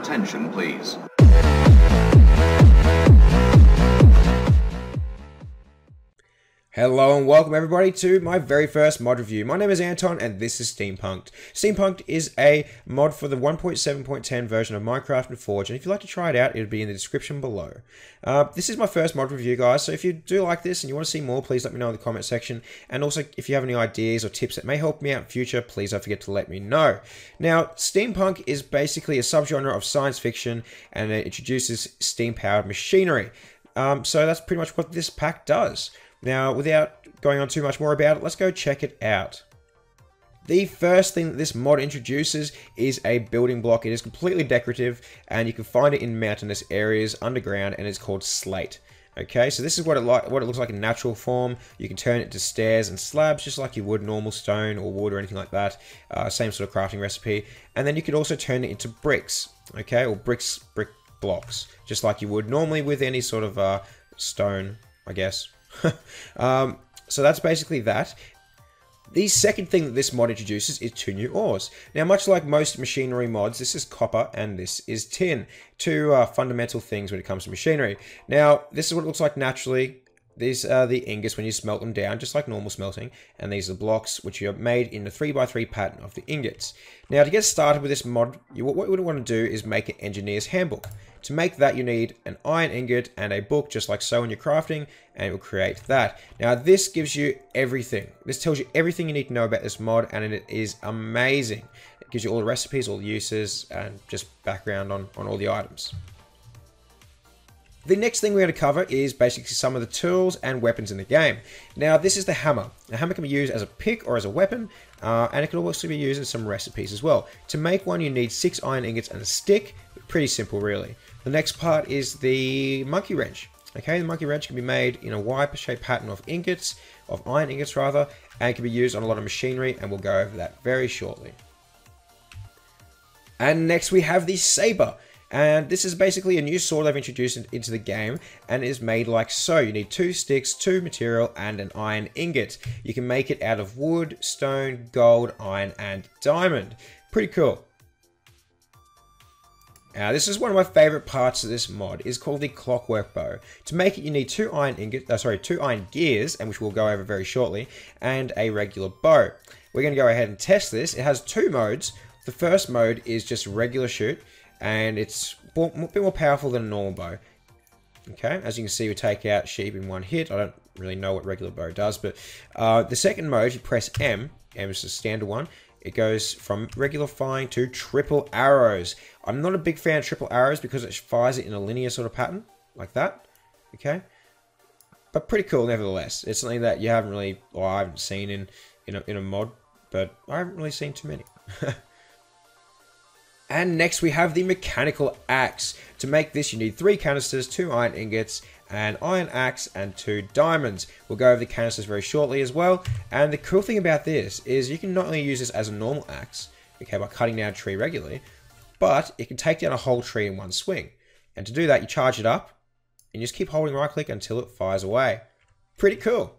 attention, please. Hello and welcome everybody to my very first mod review. My name is Anton and this is SteamPunk'd. SteamPunk'd is a mod for the 1.7.10 version of Minecraft and Forge, and if you'd like to try it out, it'll be in the description below. This is my first mod review, guys, so if you do like this and you want to see more, please let me know in the comment section. And also, if you have any ideas or tips that may help me out in future, please don't forget to let me know. Now, steampunk is basically a subgenre of science fiction, and it introduces steam-powered machinery. So that's pretty much what this pack does. Now, without going on too much more about it, let's go check it out. The first thing that this mod introduces is a building block. It is completely decorative, and you can find it in mountainous areas underground, and it's called slate. Okay, so this is what it looks like in natural form. You can turn it to stairs and slabs, just like you would normal stone or wood or anything like that. Same sort of crafting recipe. And then you could also turn it into bricks, okay, or brick blocks, just like you would normally with any sort of stone, I guess. So that's basically that. The second thing that this mod introduces is two new ores. Now, much like most machinery mods, this is copper and this is tin. Two fundamental things when it comes to machinery. Now, this is what it looks like naturally. These are the ingots when you smelt them down, just like normal smelting. And these are the blocks which are made in the 3x3 pattern of the ingots. Now, to get started with this mod, what you would want to do is make an engineer's handbook. To make that, you need an iron ingot and a book, just like so in your crafting, and it will create that. Now, this gives you everything. This tells you everything you need to know about this mod, and it is amazing. It gives you all the recipes, all the uses, and just background on all the items. The next thing we're going to cover is basically some of the tools and weapons in the game. Now, this is the hammer. The hammer can be used as a pick or as a weapon, and it can also be used in some recipes as well. To make one, you need 6 iron ingots and a stick. Pretty simple, really. The next part is the monkey wrench. Okay, the monkey wrench can be made in a Y-shaped pattern of ingots, of iron ingots rather, and can be used on a lot of machinery, and we'll go over that very shortly. And next we have the saber. And this is basically a new sword they've introduced into the game, and it is made like so. You need 2 sticks, 2 material, and an iron ingot. You can make it out of wood, stone, gold, iron, and diamond. Pretty cool. Now, this is one of my favorite parts of this mod. It's called the clockwork bow. To make it, you need 2 iron gears, and which we'll go over very shortly, and a regular bow. We're going to go ahead and test this. It has 2 modes. The first mode is just regular shoot, and it's a bit more powerful than a normal bow. Okay, as you can see, we take out sheep in 1 hit. I don't really know what regular bow does, but the second mode, you press M. M is the standard one. It goes from regular firing to triple arrows. I'm not a big fan of triple arrows because it fires it in a linear sort of pattern, like that. Okay, but pretty cool nevertheless. It's something that you haven't really, or I haven't seen in a mod, but I haven't really seen too many. And next we have the mechanical axe. To make this, you need 3 canisters, 2 iron ingots, an iron axe, and 2 diamonds. We'll go over the canisters very shortly as well. And the cool thing about this is you can not only use this as a normal axe, okay, by cutting down a tree regularly, but it can take down a whole tree in 1 swing. And to do that, you charge it up, and you just keep holding right click until it fires away. Pretty cool.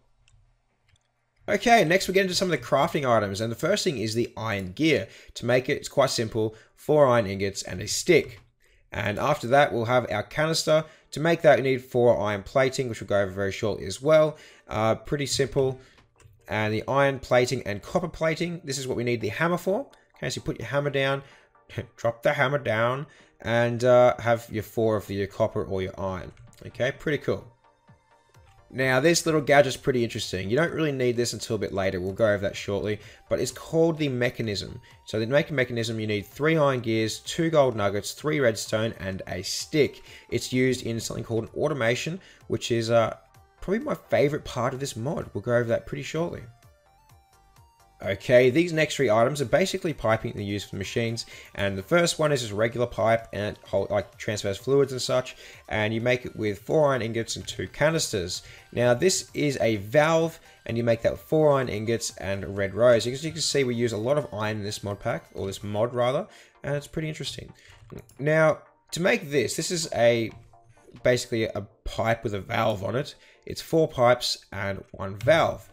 Okay, next we get into some of the crafting items, and the first thing is the iron gear. To make it, it's quite simple, 4 iron ingots and a stick. And after that, we'll have our canister. To make that, we need 4 iron plating, which we'll go over very shortly as well. Pretty simple. And the iron plating and copper plating, this is what we need the hammer for. Okay, so you put your hammer down, drop the hammer down, and have your 4 of your copper or your iron. Okay, pretty cool. Now, this little gadget's pretty interesting. You don't really need this until a bit later. We'll go over that shortly. But it's called the mechanism. So to make a mechanism, you need 3 iron gears, 2 gold nuggets, 3 redstone, and a stick. It's used in something called an automation, which is probably my favorite part of this mod. We'll go over that pretty shortly. Okay, these next 3 items are basically piping that are used for the machines, and the first one is just regular pipe, and it transfers fluids and such, and you make it with 4 iron ingots and 2 canisters. Now this is a valve, and you make that with 4 iron ingots and a red rose. As you can see, we use a lot of iron in this mod pack, or this mod rather, and it's pretty interesting. Now, to make this is basically a pipe with a valve on it. It's 4 pipes and 1 valve.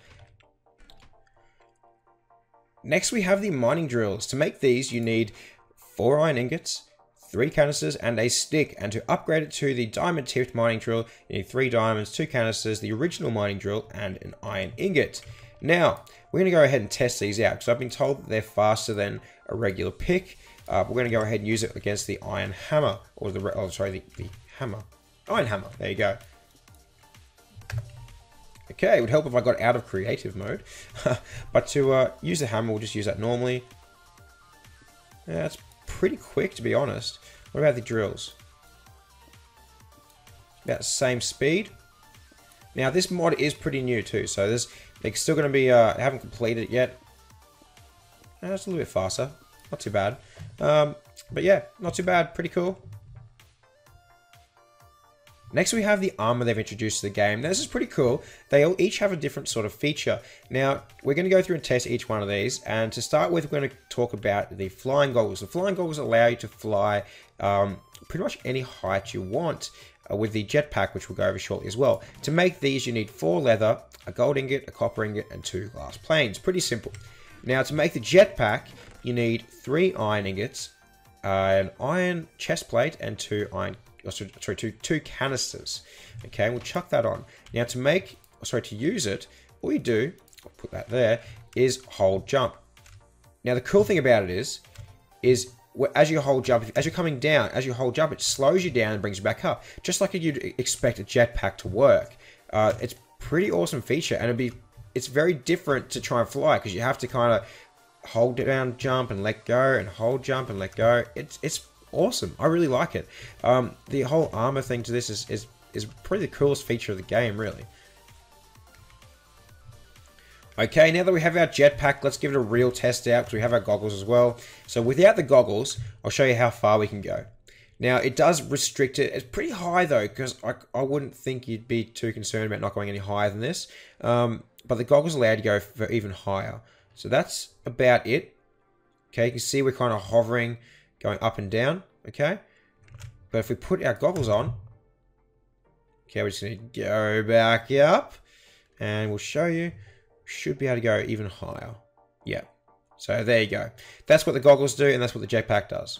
Next we have the mining drills. To make these you need 4 iron ingots, 3 canisters, and a stick. And to upgrade it to the diamond tipped mining drill, you need 3 diamonds, 2 canisters, the original mining drill, and an iron ingot. Now, we're going to go ahead and test these out, because I've been told that they're faster than a regular pick. We're going to go ahead and use it against the iron hammer, or the hammer. Iron hammer, there you go. Okay, it would help if I got out of creative mode. But to use the hammer, we'll just use that normally. Yeah, it's pretty quick, to be honest. What about the drills? About the same speed. Now, this mod is pretty new too, so they're still going to be, I haven't completed it yet. It's a little bit faster. Not too bad. But yeah, not too bad. Pretty cool. Next, we have the armor they've introduced to the game. Now, this is pretty cool. They all each have a different sort of feature. Now, we're going to go through and test each one of these. And to start with, we're going to talk about the flying goggles. The flying goggles allow you to fly pretty much any height you want with the jetpack, which we'll go over shortly as well. To make these, you need 4 leather, a gold ingot, a copper ingot, and 2 glass planes. Pretty simple. Now, to make the jetpack, you need 3 iron ingots, an iron chest plate, and 2 canisters. Okay, we'll chuck that on. Now to use it, all you do, I'll put that there, is hold jump. Now the cool thing about it is as you hold jump, as you're coming down, as you hold jump, it slows you down and brings you back up, just like you'd expect a jetpack to work. It's pretty awesome feature, and it's very different to try and fly, because you have to kind of hold down, jump, and let go, and hold, jump, and let go. It's awesome. I really like it. The whole armor thing to this is probably the coolest feature of the game, really. Okay, now that we have our jetpack, let's give it a real test out, because we have our goggles as well. So without the goggles, I'll show you how far we can go. Now, it does restrict it. It's pretty high, though, because I wouldn't think you'd be too concerned about not going any higher than this. But the goggles allow you to go for even higher. So that's about it. Okay, you can see we're kind of hovering, going up and down, okay? But if we put our goggles on, okay, we're just going to go back up, and we'll show you, should be able to go even higher. Yeah, so there you go. That's what the goggles do, and that's what the jetpack does.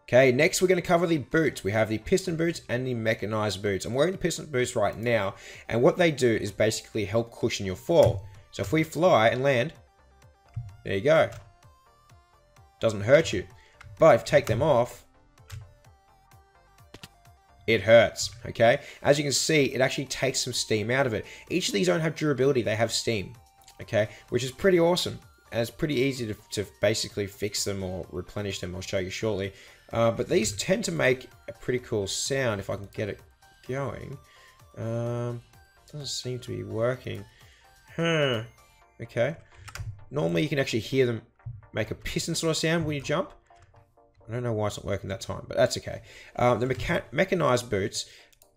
Okay, next we're going to cover the boots. We have the piston boots and the mechanized boots. I'm wearing the piston boots right now, and what they do is basically help cushion your fall. So if we fly and land, there you go. Doesn't hurt you. But if you take them off, it hurts, okay? As you can see, it actually takes some steam out of it. Each of these don't have durability, they have steam, okay? Which is pretty awesome. And it's pretty easy to basically fix them or replenish them. I'll show you shortly. But these tend to make a pretty cool sound if I can get it going. Doesn't seem to be working. Okay. Normally you can actually hear them make a piston sort of sound when you jump. I don't know why it's not working that time, but that's okay. The mechanized boots,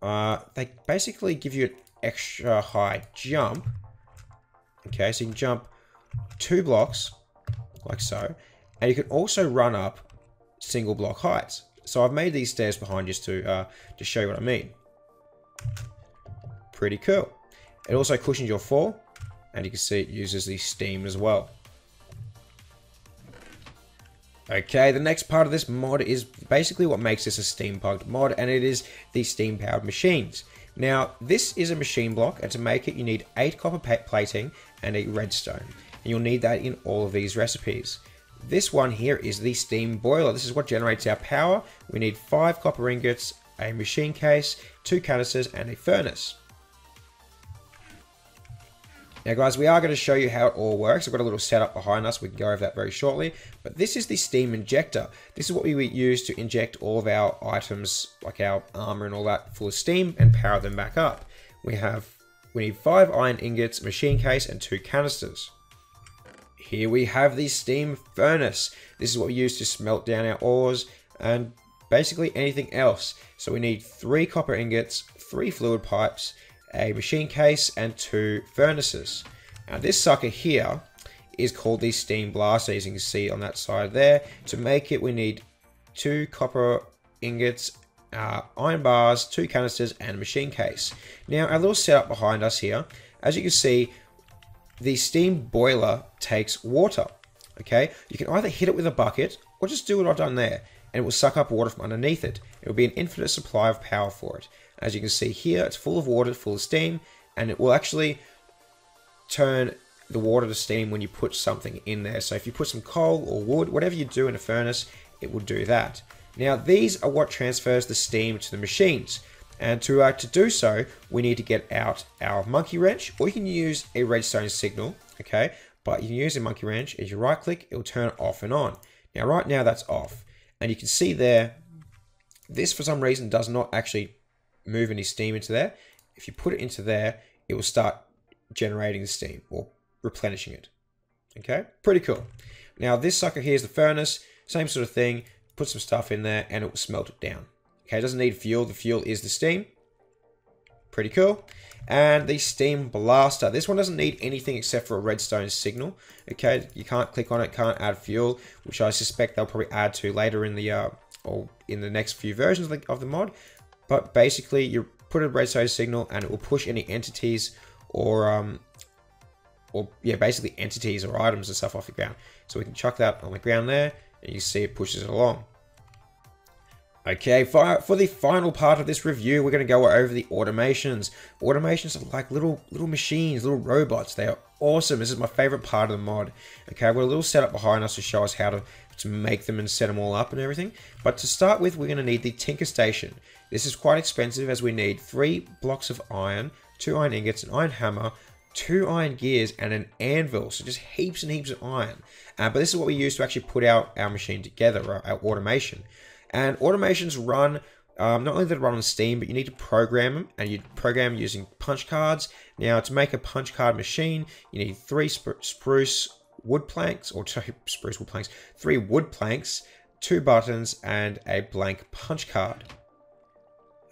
they basically give you an extra high jump. Okay, so you can jump 2 blocks, like so, and you can also run up single block heights. So I've made these stairs behind just to show you what I mean. Pretty cool. It also cushions your fall, and you can see it uses the steam as well. Okay, the next part of this mod is basically what makes this a SteamPunk'd mod, and it is the steam powered machines. Now, this is a machine block, and to make it you need 8 copper plating and a redstone. And you'll need that in all of these recipes. This one here is the steam boiler. This is what generates our power. We need 5 copper ingots, a machine case, 2 canisters, and a furnace. Now guys, we are going to show you how it all works. I've got a little setup behind us. We can go over that very shortly. But this is the steam injector. This is what we use to inject all of our items, like our armor and all that, full of steam and power them back up. We need 5 iron ingots, machine case, and 2 canisters. Here we have the steam furnace. This is what we use to smelt down our ores and basically anything else. So we need 3 copper ingots, 3 fluid pipes, a machine case, and 2 furnaces. Now this sucker here is called the steam blaster, as you can see on that side there. To make it we need 2 copper ingots, iron bars, 2 canisters, and a machine case. Now our little setup behind us here, as you can see, the steam boiler takes water. Okay, you can either hit it with a bucket or just do what I've done there, and it will suck up water from underneath it. It will be an infinite supply of power for it. As you can see here, it's full of water, full of steam, and it will actually turn the water to steam when you put something in there. So if you put some coal or wood, whatever you do in a furnace, it will do that. Now these are what transfers the steam to the machines. And to do so, we need to get out our monkey wrench, or you can use a redstone signal, okay? But you can use a monkey wrench. As you right click, it will turn off and on. Now right now that's off. And you can see there, this for some reason does not actually move any steam into there. If you put it into there, it will start generating the steam or replenishing it. Okay, pretty cool. Now this sucker here is the furnace, same sort of thing. Put some stuff in there and it will smelt it down. Okay, it doesn't need fuel. The fuel is the steam. Pretty cool. And the steam blaster. This one doesn't need anything except for a redstone signal. Okay, you can't click on it, can't add fuel, which I suspect they'll probably add to later in the or in the next few versions of the mod. But basically, you put a redstone signal and it will push any entities or yeah, basically entities or items and stuff off the ground. So we can chuck that on the ground there, and you see it pushes it along. Okay, for the final part of this review, we're going to go over the automations. Automations are like little machines, little robots. They are awesome. This is my favorite part of the mod. Okay, I've got a little setup behind us to show us how to make them and set them all up and everything. But to start with, we're going to need the Tinker Station. This is quite expensive as we need 3 blocks of iron, 2 iron ingots, an iron hammer, 2 iron gears, and an anvil. So just heaps and heaps of iron. But this is what we use to actually put our machine together, our automation. And automations run, not only do they run on Steam, but you need to program them, and you program using punch cards. Now, to make a punch card machine, you need 3 spruce wood planks, or 2 spruce wood planks, 3 wood planks, 2 buttons, and a blank punch card.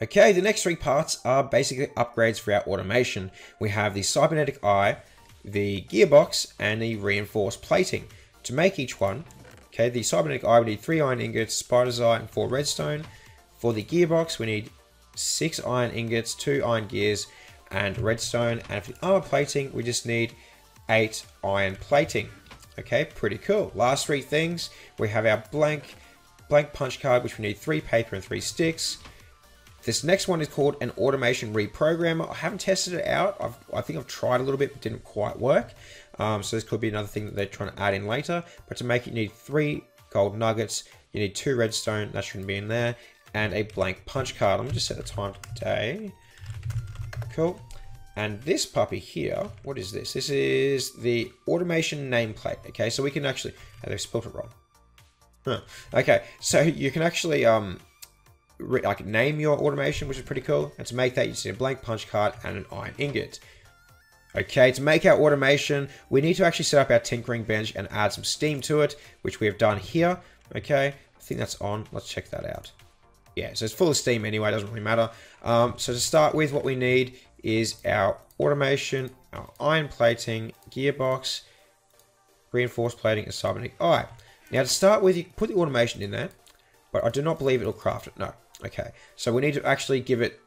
Okay, the next 3 parts are basically upgrades for our automation. We have the cybernetic eye, the gearbox, and the reinforced plating. To make each one, okay, the cybernetic eye, we need 3 iron ingots, spider's eye, and 4 redstone. For the gearbox, we need 6 iron ingots, 2 iron gears, and redstone. And for the armor plating, we just need 8 iron plating. Okay, pretty cool. Last 3 things, we have our blank punch card, which we need 3 paper and 3 sticks. This next one is called an automation reprogrammer. I haven't tested it out. I think I've tried a little bit, but didn't quite work. So this could be another thing that they're trying to add in later. But to make it, you need 3 gold nuggets. You need 2 redstone. That shouldn't be in there. And a blank punch card. I'm going to just set the time today. Cool. And this puppy here, what is this? This is the automation nameplate. Okay, so we can actually... Oh, they've spelled it wrong. Huh. Okay, so you can actually... like name your automation, which is pretty cool. And to make that, you just need a blank punch card and an iron ingot. Okay, to make our automation, we need to actually set up our tinkering bench and add some steam to it, which we have done here. Okay, I think that's on. Let's check that out. Yeah, so it's full of steam anyway, doesn't really matter. So to start with, what we need is our automation, our iron plating, gearbox, reinforced plating, and cybernetic eye. Now to start with, you can put the automation in there, but I do not believe it'll craft it. No. Okay, so we need to actually give it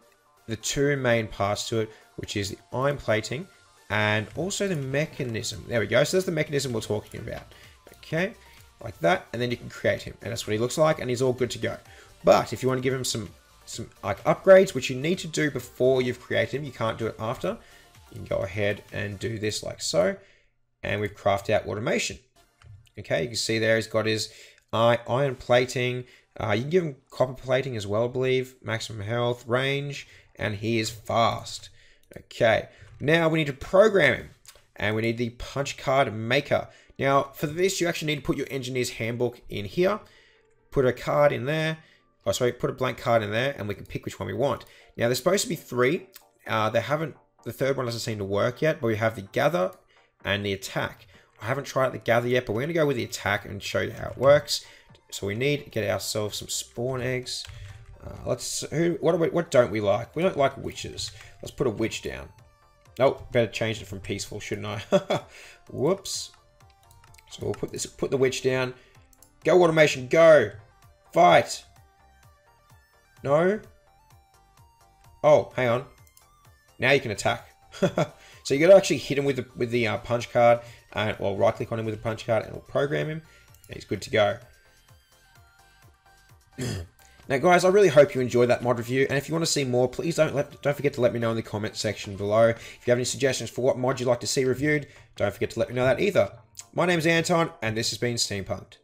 the 2 main parts to it, which is the iron plating and also the mechanism. There we go. So that's the mechanism we're talking about. Okay, like that, and then you can create him, and that's what he looks like, and he's all good to go. But if you want to give him some like upgrades, which you need to do before you've created him, you can't do it after. You can go ahead and do this like so, and we've crafted out automation. Okay, you can see there he's got his iron plating. You can give him copper plating as well, I believe. Maximum health, range, and he is fast. Okay, now we need to program him, and we need the punch card maker. Now, for this, you actually need to put your engineer's handbook in here. Put a card in there. Oh, sorry, put a blank card in there, and we can pick which one we want. Now, there's supposed to be 3. The 3rd one doesn't seem to work yet, but we have the gather and the attack. I haven't tried the gather yet, but we're going to go with the attack and show you how it works. So we need to get ourselves some spawn eggs. What don't we like? We don't like witches. Let's put a witch down. Oh, better change it from peaceful, shouldn't I? Whoops. So we'll put the witch down. Go automation, go! Fight! No? Oh, hang on. Now you can attack. So you got to actually hit him with the punch card, and we'll right click on him with a punch card and we'll program him, and he's good to go. Now guys, I really hope you enjoyed that mod review, and if you want to see more, please don't forget to let me know in the comment section below. If you have any suggestions for what mod you'd like to see reviewed, don't forget to let me know that either. My name is Anton, and this has been SteamPunk'd.